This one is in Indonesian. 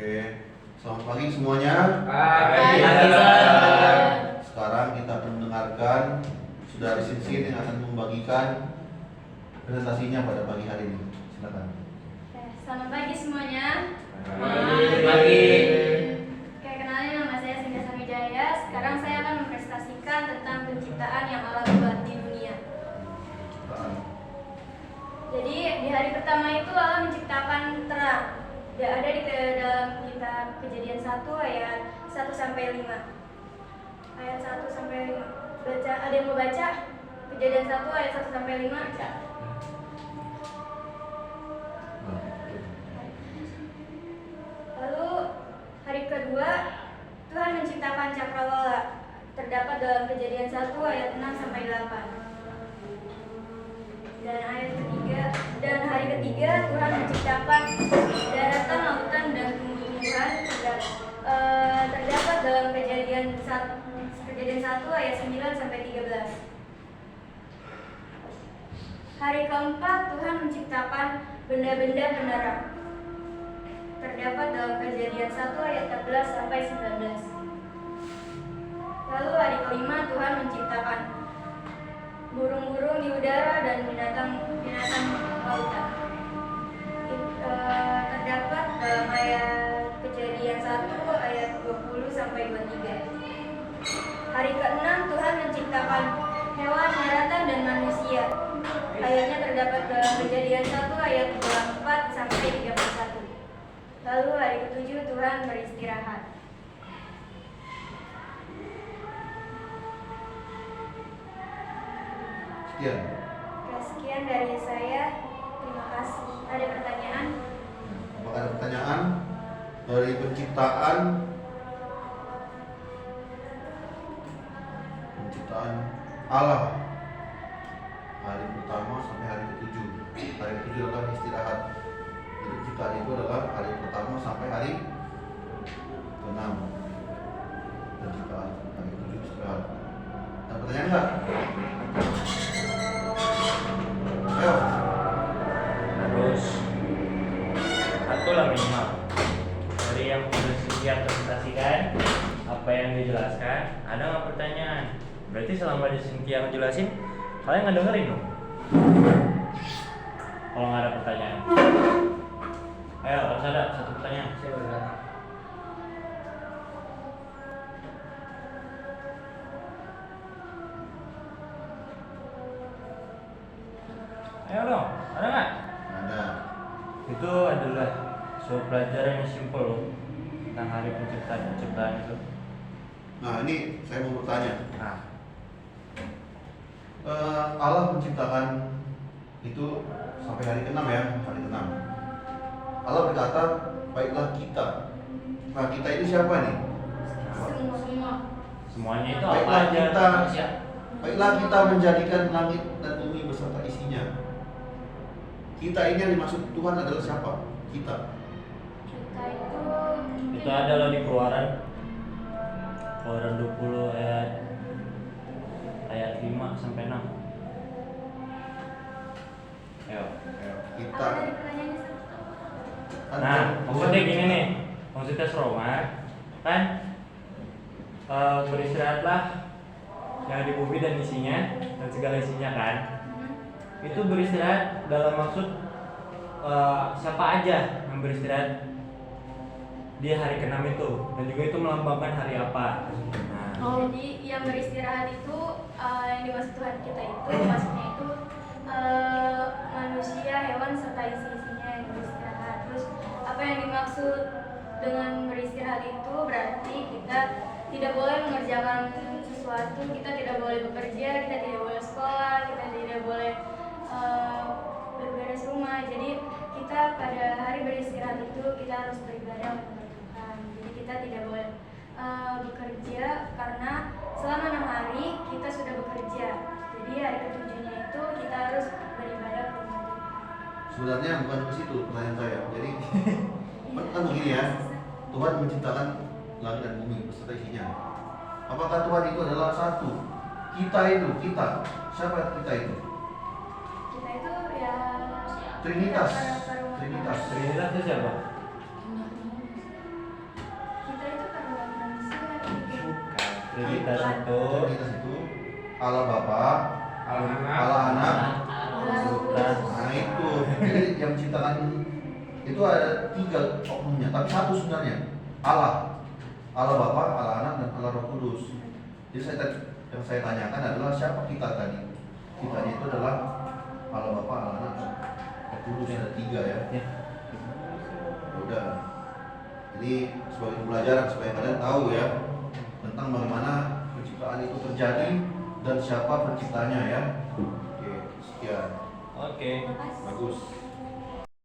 Oke, selamat pagi semuanya. Pagi. Sekarang kita akan mendengarkan Saudari Sinsin yang akan membagikan presentasinya pada pagi hari ini. Silakan. Selamat pagi semuanya. Pagi. Oke, kenalin nama saya Sinta Samijaya. Sekarang saya akan mempresentasikan tentang penciptaan yang Allah buat di dunia. Jadi di hari pertama itu Allah menciptakan terang. Dia ada di dalam kitab Kejadian 1 ayat 1 sampai 5. Ayat 1 sampai 5. Baca, ada yang mau baca? Kejadian 1 ayat 1 sampai 5. Lalu hari kedua Tuhan menciptakan cakrawala. Terdapat dalam Kejadian 1 ayat 6 sampai 8. Dan hari ketiga Tuhan menciptakan daratan, lautan dan tumbuh-tumbuhan. Terdapat dalam Kejadian 1 ayat 9 sampai 13. Hari keempat Tuhan menciptakan benda-benda penerang. Terdapat dalam Kejadian 1 ayat 14 sampai 19. Lalu hari kelima Tuhan menciptakan burung-burung di udara dan binatang lautan. Terdapat dalam ayat Kejadian 1 ayat 20 sampai 23. Hari ke-6 Tuhan menciptakan hewan, daratan dan manusia. Ayatnya terdapat dalam Kejadian 1 ayat 24 sampai 31. Lalu hari ke-7 Tuhan beristirahat. Sekian. Sekian dari saya. Terima kasih. Ada pertanyaan? Apakah ada pertanyaan dari penciptaan Allah hari pertama sampai hari ke-7. Hari ke-7 adalah istirahat. Jadi penciptaan itu adalah hari pertama sampai hari ke-6. Penciptaan hari ke-7 istirahat. Ada pertanyaan enggak? Ayo. Terus satu lah minimal dari yang sudah siap presentasikan apa yang dijelaskan. Ada nggak pertanyaan? Berarti selama di Cynthia ngejelasin kalian nggak dengerin dong? Kalau nggak ada pertanyaan, ayo harus ada satu pertanyaan. Saya berkata. Ayo dong, ada nggak? Ada. Itu adalah suatu pelajaran yang simpel loh tentang hari penciptaan itu. Nah, ini saya mau bertanya. Nah, Allah menciptakan itu sampai hari ke-6 ya, hari ke-6. Allah berkata, baiklah kita. Nah, kita ini siapa nih? Semua. semuanya itu apa Baiklah aja? kita, Manusia. baiklah kita menjadikan langit dan bumi beserta isinya. Kita ini yang dimaksud Tuhan adalah siapa? Kita. Kita Itu adalah di Keluaran 20 ayat 5 sampai 6. Ayo. Kita. Apa tadi pertanyaannya? Nah, maksudnya gini nih, maksudnya Roma kan beristirahatlah yang di bumi dan isinya dan segala isinya kan. Itu beristirahat dalam maksud siapa aja yang beristirahat di hari ke-6 itu, dan juga itu melambangkan hari apa. Nah, Jadi yang beristirahat itu yang dimaksud Tuhan kita itu maksudnya itu manusia, hewan serta isi-isinya yang beristirahat. Terus apa yang dimaksud dengan beristirahat itu berarti kita tidak boleh mengerjakan sesuatu, kita tidak boleh bekerja, kita tidak boleh sekolah, kita tidak boleh berberes rumah. Jadi kita pada hari beristirahat itu kita harus beribadah kepada Tuhan. Jadi kita tidak boleh bekerja karena selama 6 hari kita sudah bekerja. Jadi hari ke-7-nya itu kita harus beribadah kepada Tuhan. Sebenarnya bukan ke situ pertanyaan saya. Jadi kan begini ya. Tuhan menciptakan langit dan bumi beserta isinya. Apakah Tuhan itu adalah satu? Kita itu, kita. Siapa kita itu? Kita itu ya Trinitas. para umat Trinitas. Trinitas itu siapa? Trinitas itu Trinitas itu Allah Bapa, Allah Anak, Allah Anak. Putra. Nah itu, jadi yang menciptakan itu ada 3 oknumnya, tapi satu sebenarnya. Allah Bapa, Allah Anak, dan Allah Roh Kudus. Jadi yang saya tanyakan adalah siapa kita tadi? Kitanya itu adalah Allah Bapa, Allah Anak, dan Roh Kudus. Ada 3 ya. Ya. Udah. Jadi sebagai pembelajaran supaya kalian tahu ya tentang bagaimana penciptaan itu terjadi dan siapa penciptanya ya. Oke, sekian. Oke. Makasih. Bagus.